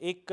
1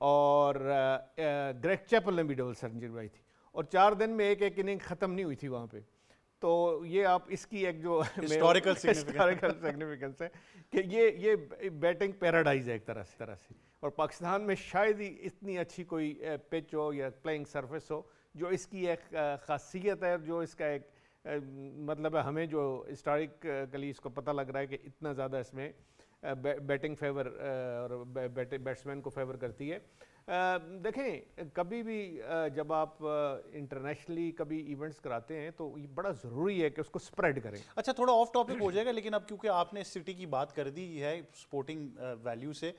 اور Greg Chappell نے بھی ڈبل سنچری بنائی تھی, اور 4 دن میں ایک اننگ ختم نہیں ہوئی تھی وہاں پہ. تو یہ آپ اس کی ایک جو ہسٹوریکل سگنیفیکنس ہے کہ یہ بیٹنگ پیراڈائز ہے ایک طرح سے. اور پاکستان میں شاید ہی اتنی اچھی کوئی پچ ہو یا پلینگ سرفیس ہو جو اس کی ایک خاصیت ہے, جو اس کا ایک مطلب ہے, ہمیں جو ہسٹوریکلی اس کو پتہ لگ رہا ہے کہ اتنا زیادہ اس میں بیٹنگ فیور اور بیٹسمین کو فیور کرتی ہے. دیکھیں کبھی بھی جب آپ انٹرنیشنلی کبھی ایونٹس کراتے ہیں تو یہ بڑا ضروری ہے کہ اس کو سپریڈ کریں. اچھا تھوڑا آف ٹاپک ہو جائے گا, لیکن اب کیونکہ آپ نے سٹی کی بات کر دی ہے سپورٹنگ ویلیو سے,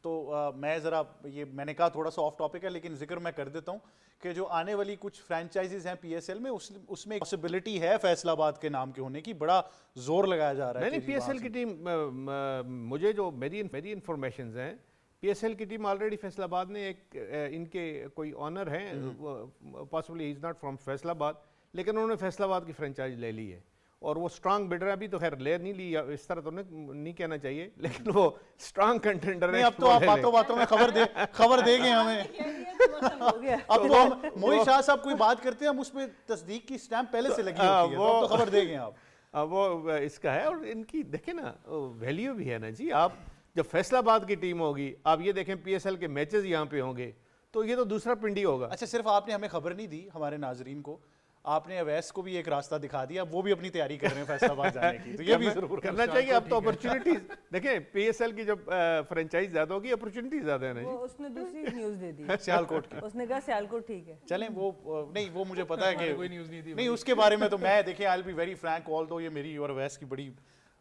تو میں ذرا یہ میں نے کہا تھوڑا سا آف ٹاپک ہے لیکن ذکر میں کر دیتا ہوں کہ جو آنے والی کچھ فرینچائزز ہیں پی ایس ایل میں, اس میں پاسبلٹی ہے فیصل آباد کے نام کے ہونے کی, بڑا زور لگایا جا رہا ہے. نہیں پی ایس ایل کی ٹیم, مجھے جو میری انفارمیشنز ہیں, پی ایس ایل کی ٹیم آلریڈی فیصل آباد نے ایک ان کے کوئی آنر ہیں, possibly he is not from Faisal آباد, لیکن انہوں نے فیصل آباد کی فرینچائز لے لی ہے, اور وہ اسٹرانگ بڈر ہے. ابھی تو خیر لے نہیں لی, اس طرح تو نہیں کہنا چاہیے, لیکن وہ اسٹرانگ کنٹینڈر ہے. اب تو آپ باتوں میں خبر دے گئے ہمیں. اب تو ہم موئی شاہ صاحب کوئی بات کرتے ہیں, ہم اس پہ تصدیق کی سٹیمپ پہلے سے لگی ہوتی ہے, تو خبر دے گئے آپ. وہ اس کا ہے, اور ان کی دیکھیں نا ویلیو بھی ہے نا جی. آپ جب فیصل آباد کی ٹیم ہوگی, آپ یہ دیکھیں پی ایس ایل کے میچز یہاں پہ ہوں گے, تو یہ تو دوسرا پنڈی ہوگا. اچھا صرف آپ نے ہمیں خبر نہیں دی, ہمارے ناظرین کو آپ نے اویس کو بھی ایک راستہ دکھا دیا, وہ بھی اپنی تیاری کر رہے ہیں فیصل آباد جانے کی, تو یہ بھی ضرور کرنا چاہیے. اب تو اپرچونٹیز دیکھیں, پی ایس ایل کی جب فرینچائز زیادہ ہوگی اپرچونٹیز زیادہ ہیں نا جی. اس نے دوسری نیوز دے دی سیالکوٹ کی, اس نے کہا سیالکوٹ ٹھیک ہے. چلیں وہ نہیں, وہ مجھے پتا ہے کہ نہیں اس کے بارے میں تو میں دیکھیں آئی ول بی ویری فرینک, آل دو یہ میری اور اویس کی بڑی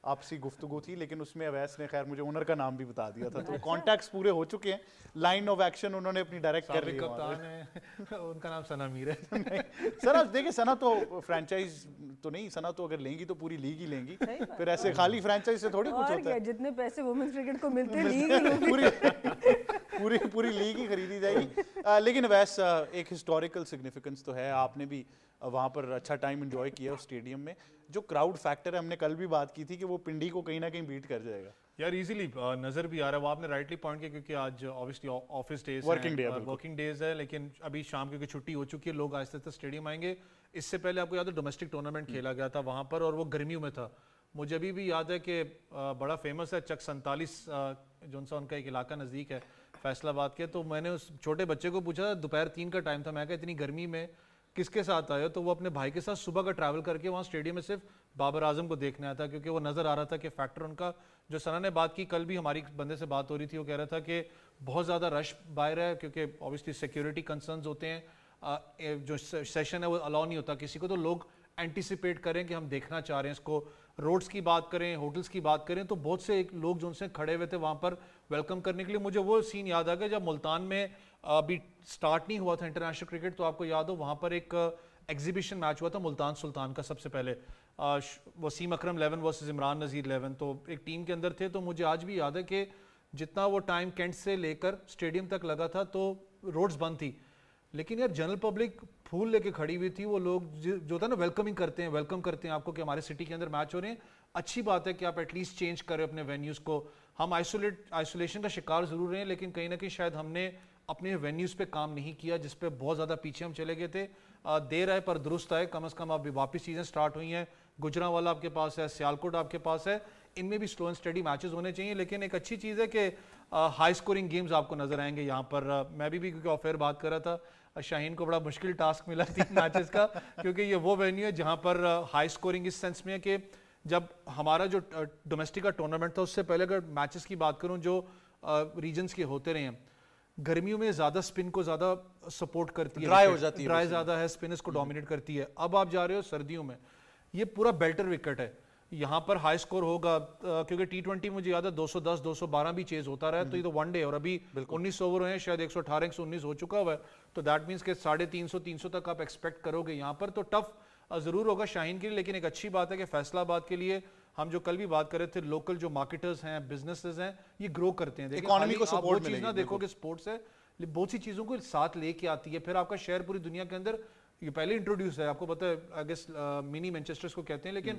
آپسی گفتگو تھی, لیکن اس میں اویس نے خیر مجھے اونر کا نام بھی بتا دیا تھا, تو کانٹیکٹس پورے ہو چکے ہیں, لائن آف ایکشن انہوں نے اپنی ڈائریکٹ کر لی. ان کا نام ثنا میر ہے. ثنا دیکھیں, ثنا تو فرینچائز تو نہیں, ثنا تو اگر لیں گی تو پوری لیگ ہی لیں گی, پھر ایسے خالی فرینچائز سے تھوڑی کچھ ہوتا ہے. جتنے پیسے وومنز کرکٹ کو ملتے ہیں پوری لیگ ہی خریدی جائے گی. لیکن اویس ایک ہسٹوریکل سگنیفیکنس تو ہے, آپ نے بھی وہاں پر اچھا ٹائم انجوائے کیا اس اسٹیڈیم میں. جو کراؤڈ فیکٹر ہے, ہم نے کل بھی بات کی تھی کہ وہ پنڈی کو کہیں نہ کہیں بیٹ کر جائے گا یار, ایزیلی نظر بھی آ رہا ہے. وہ آپ نے رائٹلی پوائنٹ کیا, کیونکہ آج obviously office days working days ہے, لیکن ابھی شام کیونکہ چھٹی ہو چکی ہے, لوگ آہستہ آہستہ اسٹیڈیم آئیں گے. اس سے پہلے آپ کو یاد ہے ڈومیسٹک ٹورنامنٹ کھیلا گیا تھا وہاں پر, اور وہ گرمیوں میں تھا. مجھے ابھی بھی یاد ہے کہ بڑا فیمس ہے چک 47 جو ان کا ایک علاقہ نزدیک ہے فیصل آباد کے. تو میں نے اس چھوٹے بچے کو پوچھا, دوپہر 3 کا ٹائم تھا, میں کہا اتنی گرمی میں کس کے ساتھ آئے ہو؟ تو وہ اپنے بھائی کے ساتھ صبح کا ٹریول کر کے وہاں اسٹیڈیم میں صرف بابر اعظم کو دیکھنے آیا تھا, کیونکہ وہ نظر آ رہا تھا کہ فیکٹر ان کا, جو ثنا نے بات کی کل بھی ہماری بندے سے بات ہو رہی تھی, وہ کہہ رہا تھا کہ بہت زیادہ رش باہر ہے, کیونکہ اوبیسلی سیکیورٹی کنسرنز ہوتے ہیں, جو سیشن ہے وہ الاؤ نہیں ہوتا کسی کو, تو لوگ اینٹیسپیٹ کریں کہ ہم دیکھنا چاہ رہے ہیں اس کو. روڈز کی بات کریں, ہوٹلز کی بات کریں, تو بہت سے لوگ جو ان سے کھڑے ہوئے تھے وہاں پر ویلکم کرنے کے لیے. مجھے وہ سین یاد آ گیا جب ملتان میں ابھی سٹارٹ نہیں ہوا تھا انٹرنیشنل کرکٹ, تو آپ کو یاد ہو وہاں پر ایک ایگزیبیشن میچ ہوا تھا ملتان سلطان کا سب سے پہلے, وسیم اکرم 11 ورسز عمران نذیر 11, تو ایک ٹیم کے اندر تھے. تو مجھے آج بھی یاد ہے کہ جتنا وہ ٹائم کینٹ سے لے کر اسٹیڈیم تک لگا تھا تو روڈز بند تھی, لیکن یار جنرل پبلک پھول لے کے کھڑی ہوئی تھی. وہ لوگ جو ہوتا ہے نا ویلکم کرتے ہیں آپ کو کہ ہمارے سٹی کے اندر میچ ہو رہے ہیں. اچھی بات ہے کہ آپ ایٹ لیسٹ چینج کریں اپنے وینیوز کو. ہم آئسولیشن کا شکار ضرور ہیں, لیکن کہیں نہ کہیں شاید ہم نے اپنے وینیوز پہ کام نہیں کیا, جس پہ بہت زیادہ پیچھے ہم چلے گئے تھے. دیر آئے پر درست آئے, کم از کم اب واپس چیزیں سٹارٹ ہوئی ہیں. گجرانوالا آپ کے پاس ہے, سیالکوٹ آپ کے پاس ہے, ان میں بھی سلو اینڈ اسٹڈی میچز ہونے چاہیے. لیکن ایک اچھی چیز ہے کہ ہائی اسکورنگ گیمز آپ کو نظر آئیں گے یہاں پر. میں بھی کیونکہ آف ایئر بات کر رہا تھا, شاہین کو بڑا مشکل ٹاسک ملا تھی میچز کا, کیونکہ یہ وہ وینیو ہے جہاں پر ہائی اسکورنگ اس سینس میں ہے کہ جب ہمارا جو ڈومیسٹک کا ٹورنامنٹ تھا اس سے پہلے اگر میچز کی بات کروں جو ریجنز کے ہوتے رہے ہیں, گرمیوں میں زیادہ سپن کو زیادہ سپورٹ کرتی ہے, ڈرائی ہو جاتی ہے, ڈرائی زیادہ ہے, سپنرز کو ڈومینیٹ کرتی ہے. اب آپ جا رہے ہو سردیوں میں, یہ پورا بیلٹر وکٹ ہے, یہاں پر ہائی سکور ہوگا, کیونکہ T20 مجھے یاد ہے 210 212 بھی چیز ہوتا رہا ہے, تو یہ تو ون ڈے, اور ابھی 19 اوور ہوئے ہیں, شاید 118 119 ہو چکا ہوا ہے, تو دیٹ مینس کہ 350 300 تک آپ ایکسپیکٹ کرو گے یہاں پر. تو ٹف ضرور ہوگا شاہین کے لیے, لیکن ایک اچھی بات ہے کہ فیصل آباد کے لیے ہم جو کل بھی بات کر رہے تھے, لوکل جو مارکیٹرز ہیں, بزنسز ہیں, یہ گرو کرتے ہیں. اکانومی کو آپ وہ سپورٹ چیز ملے نہ گی, دیکھو کہ سپورٹس ہے, بہت سی چیزوں کو ساتھ لے کے آتی ہے. پھر آپ کا شہر پوری دنیا کے اندر یہ پہلے انٹروڈیوس ہے, آپ کو پتہ ہے, آئی گیس منی مینچسٹرز کو کہتے ہیں, لیکن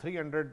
300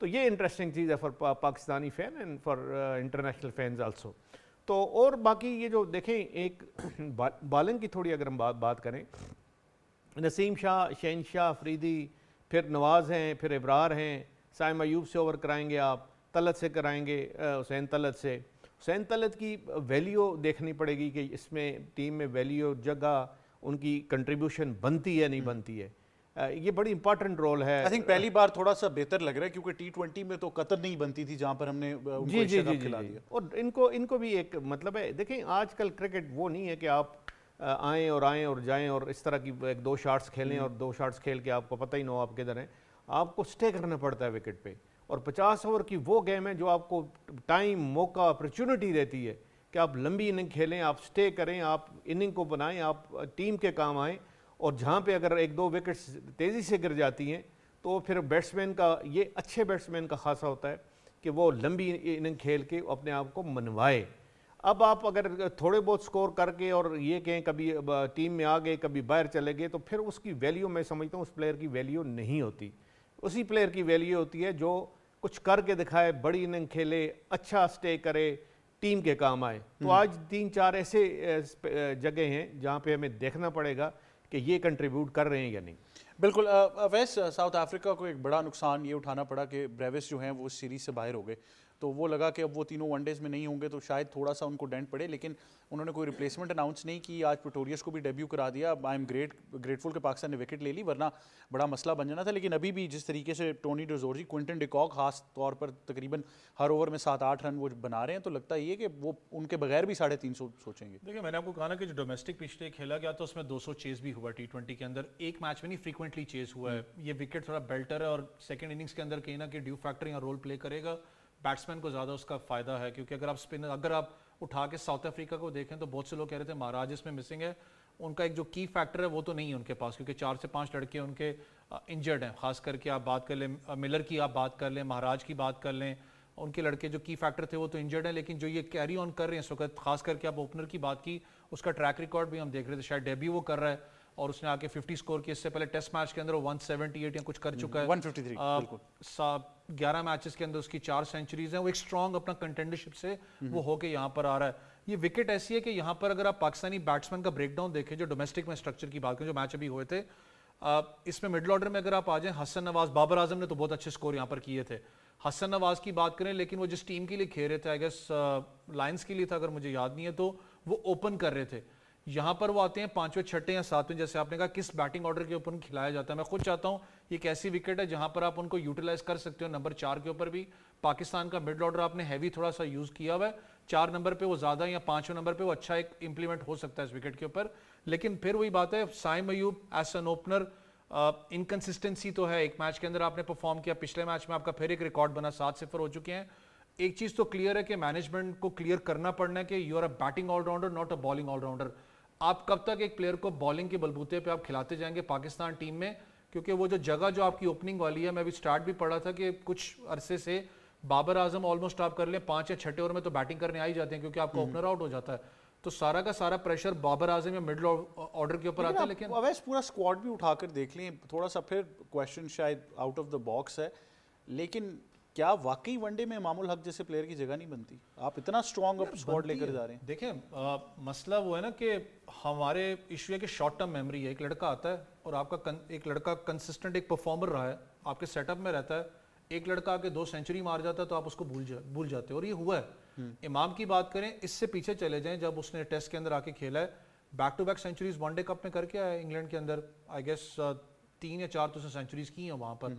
تو یہ انٹرسٹنگ چیز ہے for Pakistani fan and for international fans also. تو اور باقی یہ جو دیکھیں ایک بالنگ کی تھوڑی اگر ہم بات کریں, نسیم شاہ, شہنشاہ افریدی, پھر نواز ہیں, پھر ابرار ہیں, سائم ایوب سے اوور کرائیں گے آپ, طلعت سے کرائیں گے, حسین طلعت سے. حسین طلعت کی ویلیو دیکھنی پڑے گی کہ اس میں ٹیم میں ویلیو, جگہ, ان کی کنٹریبیوشن بنتی ہے نہیں بنتی ہے. یہ بڑی امپورٹنٹ رول ہے. آئی تھنک پہلی بار تھوڑا سا بہتر لگ رہا ہے کیونکہ T20 میں تو قطر نہیں بنتی تھی جہاں پر ہم نے جی اور ان کو بھی ایک مطلب ہے. دیکھیں آج کل کرکٹ وہ نہیں ہے کہ آپ آئیں اور جائیں اور اس طرح کی ایک 2 شاٹس کھیلیں اور 2 شاٹس کھیل کے آپ کو پتہ ہی نہ ہو آپ کدھر ہیں. آپ کو سٹے کرنا پڑتا ہے وکٹ پہ, اور 50 اوور کی وہ گیم ہے جو آپ کو ٹائم, موقع, اپرچونٹی دیتی ہے کہ آپ لمبی اننگ کھیلیں, آپ سٹے کریں, آپ اننگ کو بنائیں, آپ ٹیم کے کام آئیں. اور جہاں پہ اگر 1-2 وکٹس تیزی سے گر جاتی ہیں تو پھر بیٹسمین کا, یہ اچھے بیٹسمین کا خاصہ ہوتا ہے کہ وہ لمبی اننگ کھیل کے اپنے آپ کو منوائے. اب آپ اگر تھوڑے بہت سکور کر کے اور یہ کہیں کبھی ٹیم میں آ گئے کبھی باہر چلے گئے تو پھر اس کی ویلیو میں سمجھتا ہوں اس پلیئر کی ویلیو نہیں ہوتی. اسی پلیئر کی ویلیو ہوتی ہے جو کچھ کر کے دکھائے, بڑی اننگ کھیلے, اچھا سٹے کرے, ٹیم کے کام آئے. تو آج 3-4 ایسے جگہ ہیں جہاں پہ ہمیں دیکھنا پڑے گا کہ یہ کنٹریبیوٹ کر رہے ہیں یا نہیں. بالکل. ویسے ساؤتھ افریقہ کو ایک بڑا نقصان یہ اٹھانا پڑا کہ بریوس جو ہیں وہ اس سیریز سے باہر ہو گئے, تو وہ لگا کہ اب وہ تینوں ون ڈیز میں نہیں ہوں گے تو شاید تھوڑا سا ان کو ڈینٹ پڑے, لیکن انہوں نے کوئی ریپلیسمنٹ اناؤنس نہیں کی. آج پریٹوریس کو بھی ڈیبیو کرا دیا. آئی ایم گریٹفل کہ پاکستان نے وکٹ لے لی, ورنہ بڑا مسئلہ بن جانا تھا. لیکن ابھی بھی جس طریقے سے ٹونی ڈیزورجی, کوئنٹن ڈیکاک خاص طور پر تقریباً ہر اوور میں 7-8 رن وہ بنا رہے ہیں, تو لگتا یہ کہ وہ ان کے بغیر بھی 350 سوچیں گے. دیکھیں میں نے آپ کو کہا نا کہ جو ڈومیسٹک پچ کھیلا گیا تو اس میں 200 چیز بھی ہوا T20 کے اندر, ایک میچ میں نہیں فریکوینٹلی چیز ہوا ہے. یہ وکٹ تھوڑا بیلٹر ہے اور سیکنڈ اننگز کے اندر کہیں نہ کہ ڈیو فیکٹر یا رول پلے کرے گا. بیٹسمین کو زیادہ اس کا فائدہ ہے کیونکہ اگر آپ اٹھا کے ساؤتھ افریقہ کو دیکھیں تو بہت سے لوگ کہہ رہے تھے مہاراج اس میں مسنگ ہے. ان کا ایک جو کی فیکٹر ہے وہ تو نہیں ہے ان کے پاس, کیونکہ 4 سے 5 لڑکے ان کے انجرڈ ہیں. خاص کر کے آپ بات کر لیں ملر کی, آپ بات کر لیں مہاراج کی, بات کر لیں, ان کے لڑکے جو کی فیکٹر تھے وہ تو انجرڈ ہیں. لیکن جو یہ کیری آن کر رہے ہیں اس وقت, خاص کر کے آپ اوپنر کی بات کی, اس کا ٹریک ریکارڈ بھی ہم دیکھ رہے تھے. شاید ڈیبیو وہ کر رہا ہے اور اس نے آ کے 50 سکور کی. اس سے پہلے ٹیسٹ میچ کے اندر وہ 178 یا کچھ کر چکا ہے. 153 11 میچز کے اندر اس کی 4 سینچریز ہیں. وہ ایک اسٹرانگ اپنا کنٹینڈرشپ سے وہ ہو کے یہاں پر آ رہا ہے. یہ وکٹ ایسی ہے کہ یہاں پر اگر آپ پاکستانی بیٹسمین کا بریک ڈاؤن دیکھیں, جو ڈومیسٹک میں اسٹرکچر کی بات کریں, جو میچ ابھی ہوئے تھے, اس میں مڈل آرڈر میں اگر آپ آ جائیں, حسن نواز, بابر اعظم نے تو بہت اچھے سکور یہاں پر کیے تھے. حسن نواز کی بات کریں, لیکن وہ جس ٹیم کے لیے کھیل رہے تھے, آئی گیس لائنز کے لیے تھا اگر مجھے یاد نہیں ہے, تو وہ اوپن کر رہے تھے. یہاں پر وہ آتے ہیں 5ویں 6ٹھے یا 7ویں, جیسے آپ نے کہا کس بیٹنگ آرڈر کے اوپر کھلایا جاتا ہے. میں خود چاہتا ہوں یہ ایک ایسی وکٹ ہے جہاں پر آپ ان کو یوٹیلائز کر سکتے ہو. نمبر 4 کے اوپر بھی پاکستان کا مڈل آرڈر آپ نے ہیوی تھوڑا سا یوز کیا ہوا ہے. 4 نمبر پہ وہ زیادہ یا 5ویں نمبر پہ وہ اچھا ایک امپلیمنٹ ہو سکتا ہے اس وکٹ کے اوپر. لیکن پھر وہی بات ہے, Saim Ayub as an opener inconsistency تو ہے. ایک میچ کے اندر آپ نے پرفارم کیا, پچھلے میچ میں آپ کا پھر ایک ریکارڈ بنا, 7-0 ہو چکے ہیں. ایک چیز تو کلیئر ہے کہ مینجمنٹ کو کلیئر کرنا پڑنا ہے کہ you are a batting all rounder not a bowling all rounder. آپ کب تک ایک پلیئر کو بالنگ کے بلبوتے پہ آپ کھلاتے جائیں گے پاکستان ٹیم میں, کیونکہ وہ جو جگہ جو آپ کی اوپننگ والی ہے, میں بھی سٹارٹ بھی پڑھا تھا کہ کچھ عرصے سے بابر اعظم آلموسٹ آپ کر لیں 5 یا 6 اوور میں تو بیٹنگ کرنے آ ہی جاتے ہیں کیونکہ آپ کا اوپنر آؤٹ ہو جاتا ہے. تو سارا کا سارا پریشر بابر اعظم یا مڈل آرڈر کے اوپر آتا ہے. لیکن اویس پورا اسکواڈ بھی اٹھا کر دیکھ لیں, تھوڑا سا پھر کویشچن شاید آؤٹ آف دا باکس ہے, لیکن کیا واقعی ون ڈے میں امام الحق جیسے پلیئر کی جگہ نہیں بنتی؟ آپ اتنا اسٹرانگ اسکواڈ لے کر جا رہے ہیں. دیکھیں مسئلہ وہ ہے نا کہ ہمارے ایشو ہے کہ شارٹ ٹرم میموری ہے. ایک لڑکا آتا ہے اور آپ کا ایک لڑکا کنسسٹنٹ ایک پرفارمر رہا ہے, آپ کے سیٹ اپ میں رہتا ہے, ایک لڑکا آ کے 2 سینچری مار جاتا ہے تو آپ اس کو بھول جاتے ہیں. اور یہ ہوا ہے. امام کی بات کریں, اس سے پیچھے چلے جائیں, جب اس نے ٹیسٹ کے اندر آ کے کھیلا ہے, back to back centuries one day cup میں کر کے آیا ہے انگلینڈ کے اندر. آئی گیس 3 یا 4 تو سینچریز کی ہیں وہاں پر.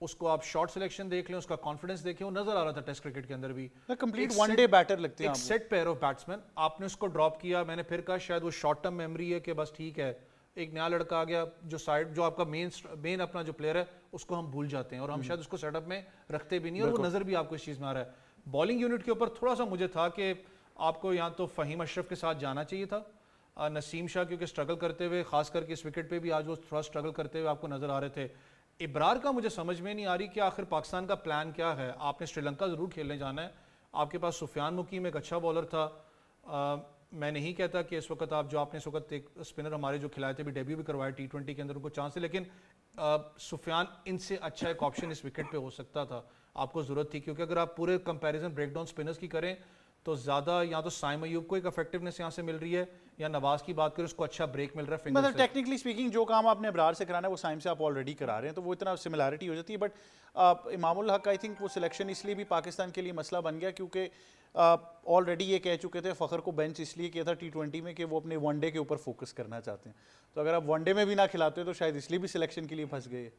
اس کو آپ شارٹ سلیکشن دیکھ لیں, اس کا کانفیڈنس دیکھیں, وہ نظر آ رہا تھا ٹیسٹ کرکٹ کے اندر بھی. کمپلیٹ ون ڈے بیٹر لگتے ہیں. ایک سیٹ پیئر آف بیٹسمین, آپ نے اس کو ڈراپ کیا. میں نے پھر کہا شاید وہ شارٹ ٹرم میموری ہے کہ بس ٹھیک ہے ایک نیا لڑکا آ گیا, جو سائڈ جو آپ کا مین اپنا جو پلیئر ہے اس کو ہم بھول جاتے ہیں اور ہم شاید اس کو سیٹ اپ میں رکھتے بھی نہیں, اور وہ نظر بھی آپ کو اس چیز میں آ رہا ہے. بالنگ یونٹ کے اوپر تھوڑا سا مجھے تھا کہ آپ کو یہاں تو فہیم اشرف کے ساتھ جانا چاہیے تھا. نسیم شاہ کیونکہ اسٹرگل کرتے ہوئے, خاص کر کے اس وکٹ پہ بھی آج وہ تھوڑا اسٹرگل کرتے ہوئے آپ کو نظر آ رہے تھے. ابرار کا مجھے سمجھ میں نہیں آ رہی کہ آخر پاکستان کا پلان کیا ہے. آپ نے سری لنکا ضرور کھیلنے جانا ہے, آپ کے پاس سفیان مقیم ایک اچھا بالر تھا. میں نہیں کہتا کہ اس وقت آپ جو آپ نے اس وقت ایک اسپنر ہمارے جو کھلائے تھے بھی ڈیبیو بھی کروائے T20 کے اندر, ان کو چانس ہے, لیکن سفیان ان سے اچھا ایک آپشن اس وکٹ پہ ہو سکتا تھا. آپ کو ضرورت تھی, کیونکہ اگر آپ پورے کمپیریزن بریک ڈاؤن اسپنرز کی کریں تو زیادہ یا تو سائم ایوب کو ایک افیکٹونیس یہاں سے مل رہی ہے, یا نواز کی بات کریں اس کو اچھا بریک مل رہا ہے فنگر سے. مطلب ٹیکنیکلی اسپیکنگ جو کام آپ نے ابرار سے کرانا ہے وہ سائم سے آپ آلریڈی کرا رہے ہیں, تو وہ اتنا سملیرٹی ہو جاتی ہے. بٹ امام الحق آئی تھنک وہ سلیکشن اس لیے بھی پاکستان کے لیے مسئلہ بن گیا کیونکہ آلریڈی یہ کہہ چکے تھے, فخر کو بینچ اس لیے کیا تھا T20 میں کہ وہ اپنے ون ڈے کے اوپر فوکس کرنا چاہتے ہیں, تو اگر آپ ون ڈے میں بھی نہ کھلاتے تو شاید اس لیے بھی سلیکشن کے لیے پھنس گئے.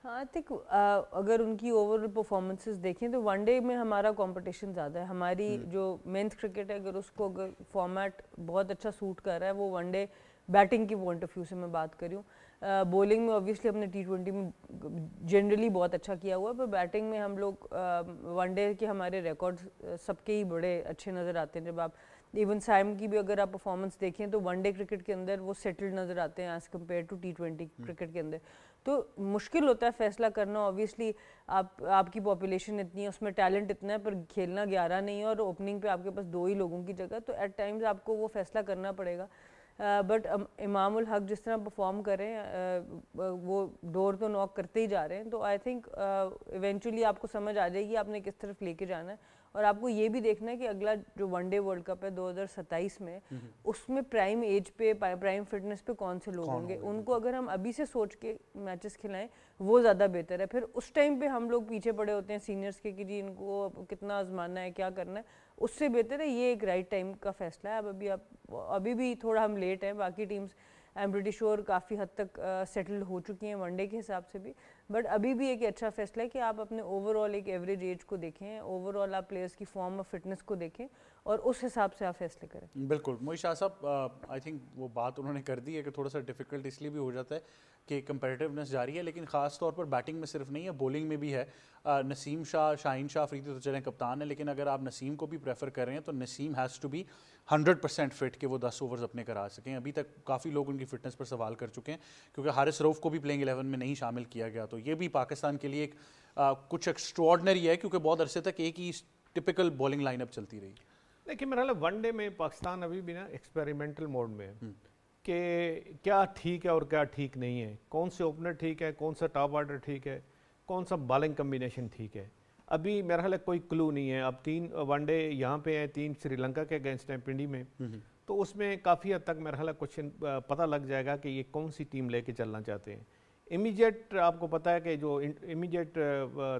ہاں آئی تھنک اگر ان کی اوور آل پرفارمنسز دیکھیں تو ون ڈے میں ہمارا کمپٹیشن زیادہ ہے. ہماری جو مینس کرکٹ ہے اگر اس کو اگر فارمیٹ بہت اچھا سوٹ کر رہا ہے وہ ون ڈے بیٹنگ کی پوائنٹ آف ویو سے میں بات کر رہی ہوں. بولنگ میں اوبیسلی ہم نے T20 میں جنرلی بہت اچھا کیا ہوا ہے, پر بیٹنگ میں ہم لوگ ون ڈے کے ہمارے ریکارڈ سب کے ہی بڑے اچھے نظر آتے ہیں. جب آپ ایون سائم کی بھی اگر آپ پرفارمنس دیکھیں تو ون ڈے کرکٹ کے اندر وہ سیٹلڈ نظر آتے ہیں as compare to T20 cricket کے اندر. تو مشکل ہوتا ہے فیصلہ کرنا, اوبیسلی آپ کی پاپولیشن اتنی ہے, اس میں ٹیلنٹ اتنا ہے, پر کھیلنا 11 نہیں ہے اور اوپننگ پہ آپ کے پاس 2 ہی لوگوں کی جگہ, تو ایٹ ٹائمز آپ کو وہ فیصلہ کرنا پڑے گا. بٹ امام الحق جس طرح پرفارم کریں وہ ڈور تو ناک کرتے ہی جا رہے ہیں, تو آئی تھنک ایونچولی آپ کو سمجھ آ جائے گی آپ نے کس طرف لے کے جانا ہے. اور آپ کو یہ بھی دیکھنا ہے کہ اگلا جو ون ڈے ورلڈ کپ ہے 2027 میں, اس میں پرائم ایج پہ پرائم فٹنس پہ کون سے لوگ ہوں گے, ان کو اگر ہم ابھی سے سوچ کے میچز کھلائیں وہ زیادہ بہتر ہے. پھر اس ٹائم پہ ہم لوگ پیچھے پڑے ہوتے ہیں سینئرس کے کہ جی ان کو کتنا آزمانا ہے کیا کرنا ہے, اس سے بہتر ہے یہ ایک رائٹ ٹائم کا فیصلہ ہے. اب ابھی بھی تھوڑا ہم لیٹ ہیں, باقی teams I am pretty sure کافی حد تک سیٹلڈ ہو چکی ہیں ون ڈے کے حساب سے بھی, بٹ ابھی بھی ایک اچھا فیصلہ ہے کہ آپ اپنے اوور آل ایک ایوریج ایج کو دیکھیں, اوور آل آپ پلیئرس کی فارم اور فٹنس کو دیکھیں اور اس حساب سے آپ فیصلے کریں. بالکل معین شاہ صاحب, آئی تھنک وہ بات انہوں نے کر دی ہے کہ تھوڑا سا ڈیفیکلٹ اس لیے بھی ہو جاتا ہے کہ کمپیٹیونیس جاری ہے, لیکن خاص طور پر بیٹنگ میں صرف نہیں ہے, بولنگ میں بھی ہے. نسیم شاہ, شاہین شاہ افریدی تو چلیں کپتان ہیں, لیکن اگر آپ نسیم کو بھی پریفر کر رہے ہیں تو نسیم ہیز ٹو بی 100% فٹ کہ وہ 10 اوورز اپنے کرا سکیں. ابھی تک کافی لوگ ان کی فٹنس پر سوال کر چکے ہیں کیونکہ حارث روف کو بھی پلینگ 11 میں نہیں شامل کیا گیا, تو یہ بھی پاکستان کے لیے ایک کچھ ایکسٹراڈنری ہے کیونکہ بہت عرصے تک ایک ہی ٹپکل بولنگ لائن اپ چلتی رہی. لیکن میرا خیال ون ڈے میں پاکستان ابھی بھی نا ایکسپیریمنٹل موڈ میں ہے کہ کیا ٹھیک ہے اور کیا ٹھیک نہیں ہے, کون سے اوپنر ٹھیک ہے, کون سا ٹاپ آرڈر ٹھیک ہے, کون سا بالنگ کمبینیشن ٹھیک ہے. ابھی میرا خیال ہے کوئی کلو نہیں ہے. اب 3 ون ڈے یہاں پہ ہیں, 3 سری لنکا کے اگینسٹ ہیں پنڈی میں, تو اس میں کافی حد تک میرا خیال ہے کچھ پتہ لگ جائے گا کہ یہ کون سی ٹیم لے کے چلنا چاہتے ہیں. امیجیٹ آپ کو پتہ ہے کہ جو امیجیٹ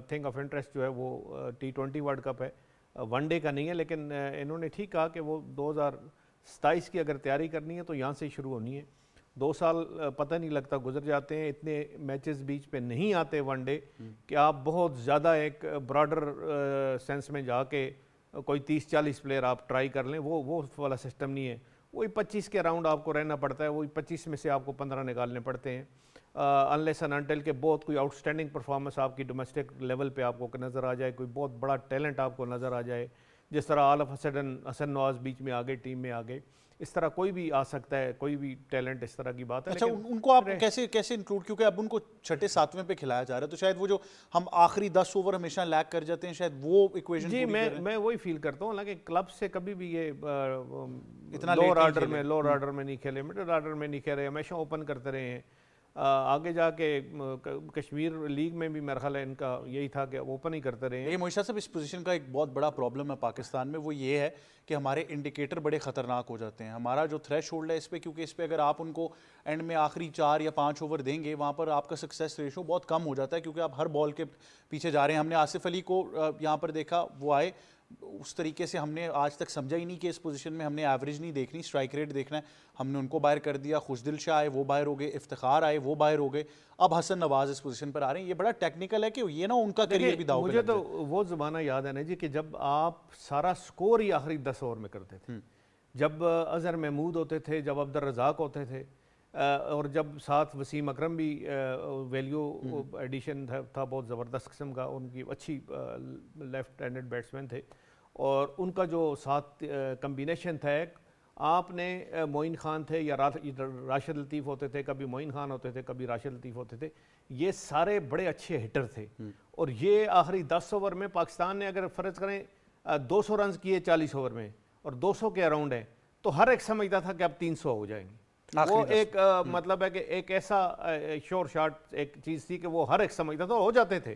تھنگ آف انٹرسٹ جو ہے وہ T20 ورلڈ کپ ہے, ون ڈے کا نہیں ہے, لیکن انہوں نے ٹھیک کہا کہ وہ 2027 کی اگر تیاری کرنی ہے تو یہاں سے شروع ہونی ہے. 2 سال پتہ نہیں لگتا گزر جاتے ہیں, اتنے میچز بیچ پہ نہیں آتے ون ڈے کہ آپ بہت زیادہ ایک براڈر سینس میں جا کے کوئی 30-40 پلیئر آپ ٹرائی کر لیں, وہ والا سسٹم نہیں ہے. وہی 25 کے راؤنڈ آپ کو رہنا پڑتا ہے, وہی 25 میں سے آپ کو 15 نکالنے پڑتے ہیں, انلیس اینڈ انٹل کہ بہت کوئی آؤٹ اسٹینڈنگ پرفارمنس آپ کی ڈومیسٹک لیول پہ آپ کو نظر آ جائے, کوئی بہت بڑا ٹیلنٹ آپ کو نظر آ جائے, جس طرح all of a sudden Hasan Nawaz بیچ میں آگے ٹیم میں آگے, اس طرح کوئی بھی آ سکتا ہے, کوئی بھی ٹیلنٹ اس طرح کی بات ہے. اچھا ان کو آپ کیسے انکلوڈ, کیونکہ اب ان کو 6-7ویں پہ کھلایا جا رہا ہے, تو شاید وہ جو ہم آخری 10 اوور ہمیشہ لیک کر جاتے ہیں شاید وہ ایکویشن. جی میں وہی فیل کرتا ہوں, حالانکہ کلب سے کبھی بھی یہ اتنا لوور آرڈر میں نہیں کھیلے, مڈل آرڈر میں نہیں کھیلے, ہمیشہ اوپن کرتے رہے ہیں. آگے جا کے کشمیر لیگ میں بھی میرا خیال ہے ان کا یہی تھا کہ اوپن ہی کرتے رہے ہیں. یہ معین شاہ صاحب اس پوزیشن کا ایک بہت بڑا پرابلم ہے پاکستان میں, وہ یہ ہے کہ ہمارے انڈیکیٹر بڑے خطرناک ہو جاتے ہیں. ہمارا جو تھریش ہولڈ ہے اس پہ, کیونکہ اس پہ اگر آپ ان کو اینڈ میں آخری 4 یا 5 اوور دیں گے, وہاں پر آپ کا سکسیس ریشو بہت کم ہو جاتا ہے کیونکہ آپ ہر بال کے پیچھے جا رہے ہیں. ہم نے آصف علی کو یہاں پر دیکھا, وہ آئے اس طریقے سے ہم نے آج تک سمجھا ہی نہیں کہ اس پوزیشن میں ہم نے ایوریج نہیں دیکھنی, اسٹرائک ریٹ دیکھنا ہے. ہم نے ان کو باہر کر دیا, خوشدل شاہ آئے وہ باہر ہو گئے, افتخار آئے وہ باہر ہو گئے, اب حسن نواز اس پوزیشن پر آ رہے ہیں. یہ بڑا ٹیکنیکل ہے کہ یہ نا ان کا کریئر بھی داؤ پہ. مجھے تو وہ زمانہ یاد ہے نا جی کہ جب آپ سارا سکور ہی آخری 10 اوور میں کرتے تھے, جب اظہر محمود ہوتے تھے, جب عبد الرزاق ہوتے تھے, اور جب ساتھ وسیم اکرم بھی ویلیو ایڈیشن تھا بہت زبردست قسم کا, ان کی اچھی لیفٹ ہینڈڈ بیٹسمین تھے, اور ان کا جو ساتھ کمبینیشن تھا, آپ نے معین خان تھے یا راشد لطیف ہوتے تھے, کبھی معین خان ہوتے تھے, کبھی راشد لطیف ہوتے تھے, یہ سارے بڑے اچھے ہٹر تھے. اور یہ آخری 10 اوور میں پاکستان نے اگر فرض کریں 200 رنز کیے 40 اوور میں اور 200 کے اراؤنڈ ہیں, تو ہر ایک سمجھتا تھا کہ اب 300 ہو جائیں گے. وہ ایک مطلب ہے کہ ایک ایسا شور شاٹ ایک چیز تھی کہ وہ ہر ایک سمجھتا تھا, ہو جاتے تھے.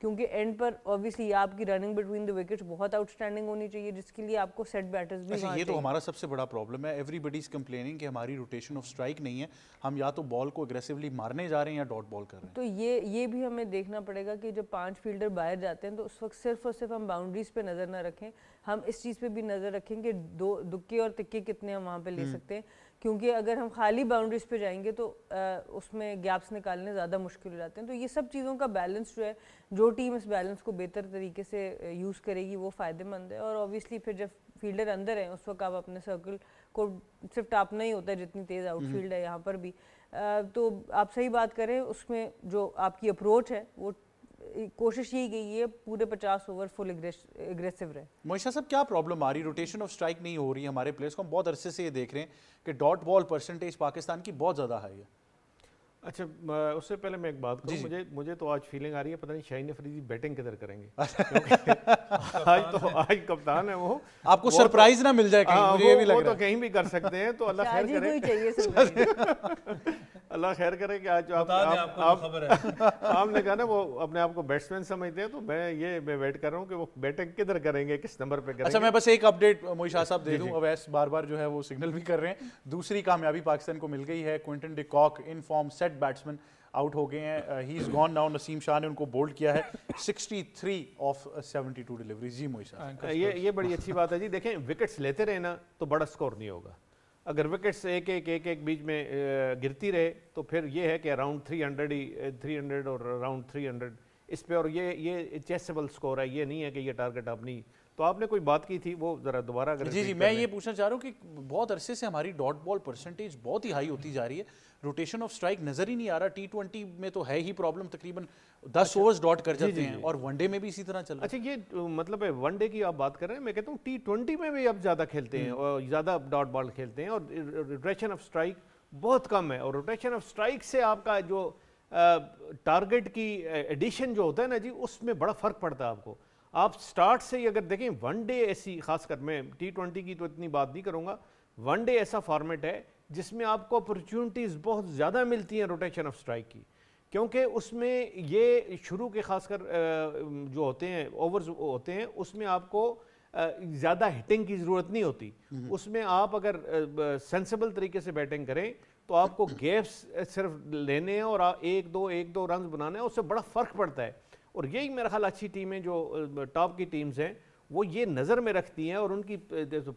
کیونکہ اینڈ پر obviously آپ کی رننگ بٹوین دی وکٹس بہت آؤٹ اسٹینڈنگ ہونی چاہیے جس کے لیے آپ کو سیٹ بیٹرز بھی یہ تو ہمارا سب سے بڑا پرابلم ہے. ایوری بڈی از کمپلیننگ کہ ہماری روٹیشن آف اسٹرائک نہیں ہے, ہم یا تو بال کو اگریسولی مارنے جا رہے ہیں یا ڈاٹ بال کر رہے ہیں. تو یہ بھی ہمیں دیکھنا پڑے گا کہ جب 5 فیلڈر باہر جاتے ہیں تو اس وقت صرف اور صرف ہم باؤنڈریز پہ نظر نہ رکھیں, ہم اس چیز پہ بھی نظر رکھیں کہ دکے اور تکے کتنے ہم وہاں پہ لے سکتے ہیں, کیونکہ اگر ہم خالی باؤنڈریز پہ جائیں گے تو اس میں گیپس نکالنے زیادہ مشکل ہو جاتے ہیں. تو یہ سب چیزوں کا بیلنس جو ہے, جو ٹیم اس بیلنس کو بہتر طریقے سے یوز کرے گی وہ فائدہ مند ہے. اور اوبیسلی پھر جب فیلڈر اندر ہیں اس وقت آپ اپنے سرکل کو صرف ٹاپنا ہی ہوتا ہے جتنی تیز آؤٹ فیلڈ ہے یہاں پر بھی. تو آپ صحیح بات کریں, اس میں جو آپ کی اپروچ ہے وہ کوشش یہی گئی ہے پورے 50 اوور فل اگریسو رہے. معیشہ صاحب کیا پرابلم آ رہی, روٹیشن آف اسٹرائک نہیں ہو رہی ہمارے پلیئرس کو؟ ہم بہت عرصے سے یہ دیکھ رہے ہیں کہ ڈاٹ بال پرسنٹیج پاکستان کی بہت زیادہ ہائی ہے. اچھا اس سے پہلے میں ایک بات کروں, مجھے تو آج فیلنگ آ رہی ہے پتہ نہیں شاہین افریدی بیٹنگ کدھر کریں گے. آج کپتان ہے وہ, آپ کو سرپرائز نہ مل جائے کہیں, مجھے یہ بھی لگ رہا ہے. وہ تو کہیں بھی کر سکتے ہیں, تو اللہ خیر کرے, اللہ خیر کرے کہ آج آپ نے کہا نا وہ اپنے آپ کو بیٹسمین سمجھتے ہیں, تو میں ویٹ کر رہا ہوں کہ وہ بیٹنگ کدھر کریں گے, کس نمبر پہ کریں گے. اچھا میں بس ایک اپڈیٹ معیشہ صاحب دے دوں, اویس بار بار جو ہے وہ سگنل بھی کر رہے ہیں. دوسری کامیابی پاکستان کو مل گئی ہے, Quinton de Kock in form set batsman out ہو گئے ہیں, ہی از گون ناؤ. نسیم شاہ نے ان کو بولڈ کیا ہے 63 آف 72 ڈیلیوریز. جی معیشہ یہ بڑی اچھی بات ہے جی. دیکھیں وکٹس لیتے رہے نا تو بڑا سکور نہیں ہوگا. اگر وکٹس ایک بیچ میں گرتی رہے تو پھر یہ ہے کہ اراؤنڈ 300 اور اراؤنڈ 300 اس پہ, اور یہ چیسیبل سکور ہے, یہ نہیں ہے کہ یہ ٹارگٹ آپ نہیں. تو آپ نے کوئی بات کی تھی وہ ذرا دوبارہ اگر. جی میں یہ پوچھنا چاہ رہا ہوں کہ بہت عرصے سے ہماری ڈاٹ بال پرسنٹیج بہت ہی ہائی ہوتی جا رہی ہے, روٹیشن آف اسٹرائک نظر ہی نہیں آ رہا. T20 میں تو ہے ہی پرابلم, تقریباً 10 اوورز ڈاٹ کر جاتے ہیں, اور ون ڈے میں بھی اسی طرح چل رہا ہے. اچھا یہ مطلب ہے ون ڈے کی آپ بات کر رہے ہیں, میں کہتا ہوں T20 میں بھی اب زیادہ کھیلتے ہیں اور زیادہ ڈاٹ بال کھیلتے ہیں, اور روٹیشن آف اسٹرائک بہت کم ہے. اور روٹیشن آف اسٹرائک سے آپ کا جو ٹارگٹ کی ایڈیشن جو ہوتا ہے نا جی, اس میں بڑا فرق پڑتا ہے آپ کو. آپ سٹارٹ سے ہی اگر دیکھیں ون ڈے ایسی, خاص کر میں T20 کی تو اتنی بات نہیں کروں گا, ون ڈے ایسا فارمیٹ ہے جس میں آپ کو اپرچونٹیز بہت زیادہ ملتی ہیں روٹیشن آف اسٹرائک کی, کیونکہ اس میں یہ شروع کے خاص کر جو ہوتے ہیں اوورز ہوتے ہیں اس میں آپ کو زیادہ ہٹنگ کی ضرورت نہیں ہوتی. اس میں آپ اگر سینسیبل طریقے سے بیٹنگ کریں تو آپ کو گیپس صرف لینے ہیں اور ایک دو رنز بنانے ہیں, اس سے بڑا فرق پڑتا ہے. اور یہی میرا خیال اچھی ٹیمیں جو ٹاپ کی ٹیمز ہیں وہ یہ نظر میں رکھتی ہیں, اور ان کی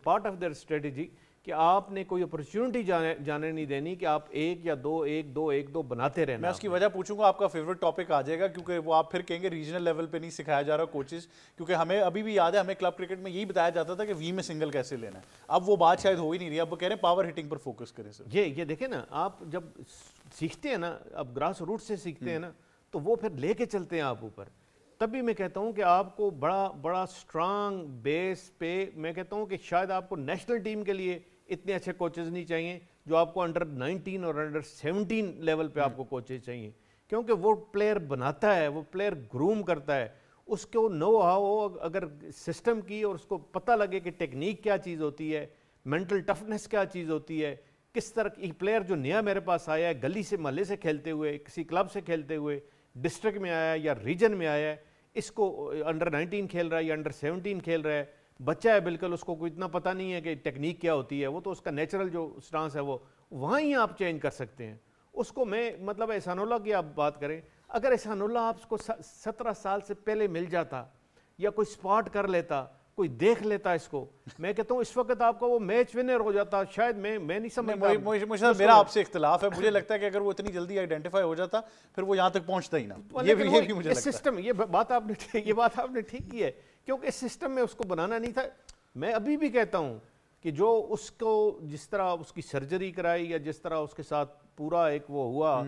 پارٹ آف دیئر اسٹریٹجی کہ آپ نے کوئی اپرچونٹی جانے نہیں دینی کہ آپ ایک دو بناتے رہنا. میں اس کی وجہ پوچھوں گا, آپ کا فیوریٹ ٹاپک آ جائے گا, کیونکہ وہ آپ پھر کہیں گے ریجنل لیول پہ نہیں سکھایا جا رہا کوچز, کیونکہ ہمیں ابھی بھی یاد ہے ہمیں کلب کرکٹ میں یہی بتایا جاتا تھا کہ وی میں سنگل کیسے لینا ہے. اب وہ بات شاید ہو ہی نہیں رہی, اب وہ کہہ رہے ہیں پاور ہٹنگ پر فوکس کریں. سر یہ دیکھیں نا, آپ جب سیکھتے ہیں نا, اب گراس روٹ سے سیکھتے ہیں نا, تو وہ پھر لے کے چلتے ہیں آپ اوپر. تبھی میں کہتا ہوں کہ آپ کو بڑا سٹرانگ بیس پہ, میں کہتا ہوں کہ شاید آپ کو نیشنل ٹیم کے لیے اتنے اچھے کوچز نہیں چاہیے جو آپ کو انڈر 19 اور انڈر 17 لیول پہ آپ کو کوچز چاہیے, کیونکہ وہ پلیئر بناتا ہے, وہ پلیئر گروم کرتا ہے, اس کو نو ہاؤ اگر سسٹم کی, اور اس کو پتہ لگے کہ ٹیکنیک کیا چیز ہوتی ہے, مینٹل ٹفنس کیا چیز ہوتی ہے, کس طرح ایک پلیئر جو نیا میرے پاس آیا ہے گلی سے محلے سے کھیلتے ہوئے, کسی کلب سے کھیلتے ہوئے, ڈسٹرکٹ میں آیا ہے یا ریجن میں آیا ہے, اس کو انڈر 19 کھیل رہا ہے یا انڈر 17 کھیل رہا ہے, بچہ ہے بالکل, اس کو کوئی اتنا پتہ نہیں ہے کہ ٹیکنیک کیا ہوتی ہے, وہ تو اس کا نیچرل جو سٹانس ہے وہ وہاں ہی آپ چینج کر سکتے ہیں. اس کو میں مطلب احسان اللہ کی آپ بات کریں, اگر احسان اللہ آپ کو 17 سال سے پہلے مل جاتا یا کوئی سپاٹ کر لیتا, کوئی دیکھ لیتا اس کو, میں کہتا ہوں اس وقت آپ کو وہ میچ ونر ہو جاتا. شاید میں نہیں سمجھتا, میرا آپ سے اختلاف ہے, مجھے لگتا ہے کہ اگر وہ اتنی جلدی آئیڈینٹیفائی ہو جاتا پھر وہ یہاں تک پہنچتا ہی نہ. یہ بھی مجھے لگتا ہے سسٹم, یہ بات آپ نے ٹھیک کی ہے, کیونکہ اس سسٹم میں اس کو بنانا نہیں تھا. میں ابھی بھی کہتا ہوں کہ جو اس کو جس طرح اس کی سرجری کرائی یا جس طرح اس کے ساتھ پورا ایک وہ ہوا,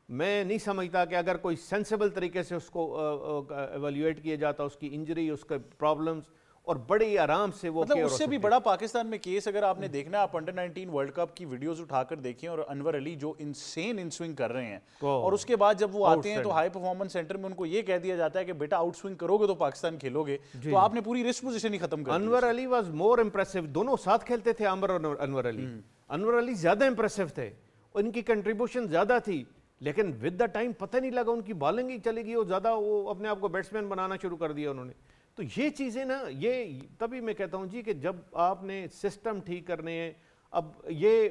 میں نہیں سمجھتا کہ اگر کوئی سینسیبل طریقے سے اس کو ایویلیویٹ کیا جاتا, اس کی انجری, اس کے پرابلمز, اور بڑی آرام سے وہ مطلب اس سے بھی بڑا پاکستان میں کیس اگر آپ نے دیکھنا ہے, آپ انڈر 19 ورلڈ کپ کی ویڈیوز اٹھا کر دیکھیں, اور انور علی جو انسین ان سوئنگ کر رہے ہیں, اور اس کے بعد جب وہ آتے ہیں تو ہائی پرفارمنس سینٹر میں ان کو یہ کہہ دیا جاتا ہے کہ بیٹا آؤٹ سوئنگ کرو گے تو پاکستان کھیلو گے, تو آپ نے پوری ریسٹ پوزیشن ہی ختم کر دی. انور علی واز مور امپریسو, دونوں ساتھ کھیلتے تھے عامر اور انور علی. انور علی زیادہ امپریسو تھے, ان کی کنٹریبیوشن زیادہ تھی, لیکن ود دا ٹائم پتہ نہیں لگا ان کی بالنگ ہی چلی گئی, وہ زیادہ وہ اپنے آپ کو بیٹسمین بنانا شروع کر دیا انہوں نے. تو یہ چیزیں نا, یہ تبھی میں کہتا ہوں جی کہ جب آپ نے سسٹم ٹھیک کرنے ہیں. اب یہ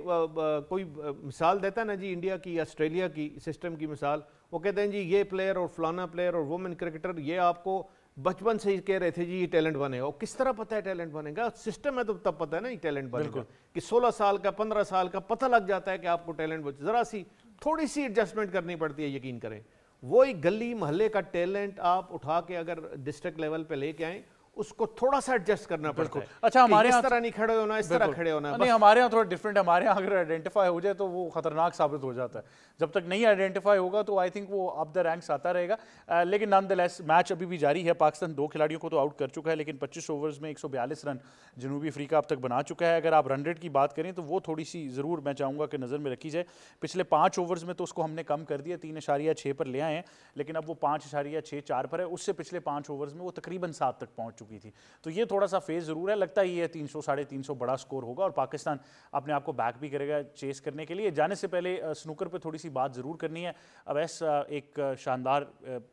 کوئی مثال دیتا ہے نا جی انڈیا کی یا آسٹریلیا کی سسٹم کی مثال, وہ کہتے ہیں جی یہ پلیئر اور فلانا پلیئر اور وومن کرکٹر یہ آپ کو بچپن سے ہی کہہ رہے تھے جی یہ ٹیلنٹ بنے گا. اور کس طرح پتہ ہے ٹیلنٹ بنے گا؟ سسٹم ہے تو تب پتہ ہے نا یہ ٹیلنٹ بنے گا, کہ 16 سال کا 15 سال کا پتہ لگ جاتا ہے کہ آپ کو ٹیلنٹ, ذرا سی تھوڑی سی ایڈجسٹمنٹ کرنی پڑتی ہے. یقین کریں وہی گلی محلے کا ٹیلنٹ آپ اٹھا کے اگر ڈسٹرکٹ لیول پہ لے کے آئیں, اس کو تھوڑا سا ایڈجسٹ کرنا پڑتا ہے. اچھا ہمارے اس طرح نہیں کھڑے ہونا, اس طرح کھڑے ہونا. نہیں ہمارے یہاں تھوڑا ڈفرینٹ ہے. ہمارے یہاں اگر آئیڈینٹیفائی ہو جائے تو وہ خطرناک ثابت ہو جاتا ہے. جب تک نہیں آئیڈینٹیفائی ہوگا تو آئی تھنک وہ اپ دا رینکس آتا رہے گا. لیکن نان دا لیس میچ ابھی بھی جاری ہے. پاکستان 2 کھلاڑیوں کو تو آؤٹ کر چکا ہے, لیکن 25 اوورز میں 142 رن جنوبی افریقہ اب تک بنا چکا ہے. اگر آپ رن ریٹ کی بات کریں تو وہ تھوڑی سی ضرور میں چاہوں گا کہ نظر میں رکھی جائے. پچھلے 5 اوورز میں تو اس کو ہم نے کم کر دیا, 3.6 پر لے آئے ہیں, لیکن اب وہ 5.64 پر ہے. اس سے پچھلے 5 اوورز میں وہ تقریباً 7 تک پہنچ چکی تھی. تو یہ تھوڑا سا فیز ضرور ہے. لگتا ہی ہے 300 350 بڑا سکور ہوگا اور پاکستان اپنے آپ کو بیک بھی کرے گا چیس کرنے کے لیے. جانے سے پہلے سنوکر پہ تھوڑی سی بات ضرور کرنی ہے. اویس ایک شاندار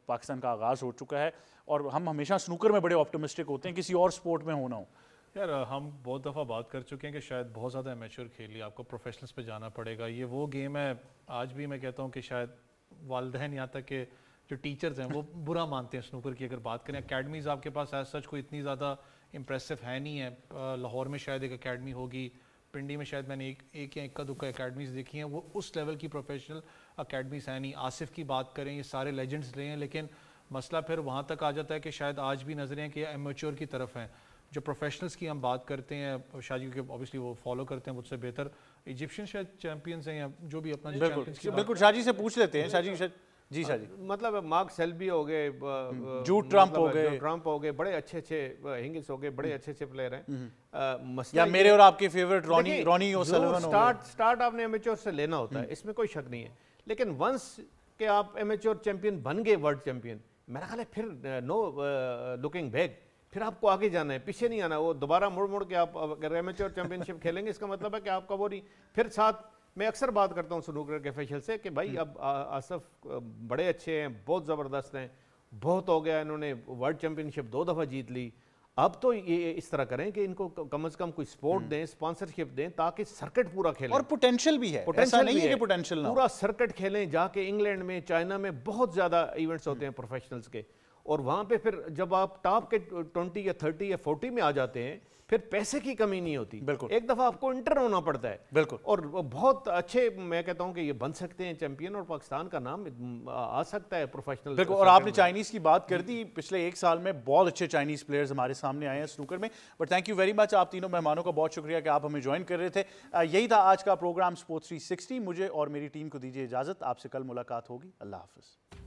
پاکستان کا آغاز ہو چکا ہے اور ہم ہمیشہ سنوکر میں بڑے آپٹمسٹک ہوتے ہیں, کسی اور سپورٹ میں ہونا ہو. یار ہم بہت دفعہ بات کر چکے ہیں کہ شاید بہت زیادہ امیچور کھیلی, آپ کو پروفیشنلز پہ جانا پڑے گا. یہ وہ گیم ہے, آج بھی میں کہتا ہوں کہ شاید والدین یہاں تک کہ جو ٹیچرز ہیں وہ برا مانتے ہیں سنوکر کی. اگر بات کریں اکیڈمیز آپ کے پاس ایز سچ کوئی اتنی زیادہ امپریسو ہے نہیں ہے. لاہور میں شاید ایک اکیڈمی ہوگی, پنڈی میں شاید میں نے ایک یا اکا دکا اکیڈمیز دیکھی ہیں, وہ اس لیول کی پروفیشنل اکیڈمیز ہیں نہیں. آصف کی بات کریں, یہ سارے لیجنڈز رہے ہیں, لیکن مسئلہ پھر وہاں تک آ جاتا ہے کہ شاید آج بھی نظریں کہ امیچور کی طرف ہیں. جو پروفیشنلز کی ہم بات کرتے ہیں, شاہ جی کے اوبیسلی وہ فالو کرتے ہیں مجھ سے بہتر, ایجپشین شاید چیمپئنز ہیں یا جو بھی اپنا بالکل شاہ جی سے پوچھ لیتے ہیں. شاہ جی شاہ جی مطلب مارک سیلبی ہو گئے, جوٹ ٹرمپ ہو گئے, بڑے اچھے ہنگس ہو گئے, بڑے اچھے پلیئر ہیں. یا میرے اور آپ کے فیورٹ رونی اوسلون. سٹارٹ آپ نے امیچور سے لینا ہوتا ہے, اس میں کوئی شک نہیں ہے. لیکن ونس کہ آپ امیچور چیمپئن بن گئے, ورلڈ چیمپئن, میرا خیال ہے پھر نو لکنگ بیک, پھر آپ کو آگے جانا ہے, پیچھے نہیں آنا. وہ دوبارہ مڑ کے آپ اگر امیچور چیمپئن شپ کھیلیں گے, اس کا مطلب ہے کہ آپ کا وہ نہیں. پھر ساتھ میں اکثر بات کرتا ہوں سنوکر کے آفیشل سے کہ بھائی اب آصف بڑے اچھے ہیں, بہت زبردست ہیں, بہت ہو گیا, انہوں نے ورلڈ چیمپئن شپ 2 دفعہ جیت لی. اب تو یہ اس طرح کریں کہ ان کو کم از کم کوئی سپورٹ دیں, اسپانسرشپ دیں, تاکہ سرکٹ پورا کھیلیں. اور پوٹینشل بھی ہے, ایسا نہیں ہے کہ پوٹینشل نہ ہو. پورا سرکٹ کھیلیں, جا کے انگلینڈ میں, چائنا میں بہت زیادہ ایونٹس ہوتے ہیں پروفیشنلز کے, اور وہاں پہ پھر جب آپ ٹاپ کے 20 یا 30 یا 40 میں آ جاتے ہیں, پھر پیسے کی کمی نہیں ہوتی. بالکل, ایک دفعہ آپ کو انٹر ہونا پڑتا ہے. بالکل, اور بہت اچھے میں کہتا ہوں کہ یہ بن سکتے ہیں چیمپئن, اور پاکستان کا نام آ سکتا ہے پروفیشنل. بالکل. اور آپ نے چائنیز کی بات کر دی, پچھلے 1 سال میں بہت اچھے چائنیز پلیئرز ہمارے سامنے آئے ہیں سنوکر میں. But thank you very much, آپ تینوں مہمانوں کا بہت شکریہ کہ آپ ہمیں جوائن کر رہے تھے. یہی تھا آج کا پروگرام اسپورٹس 360. مجھے اور میری ٹیم کو دیجیے اجازت, آپ سے کل ملاقات ہوگی. اللہ حافظ.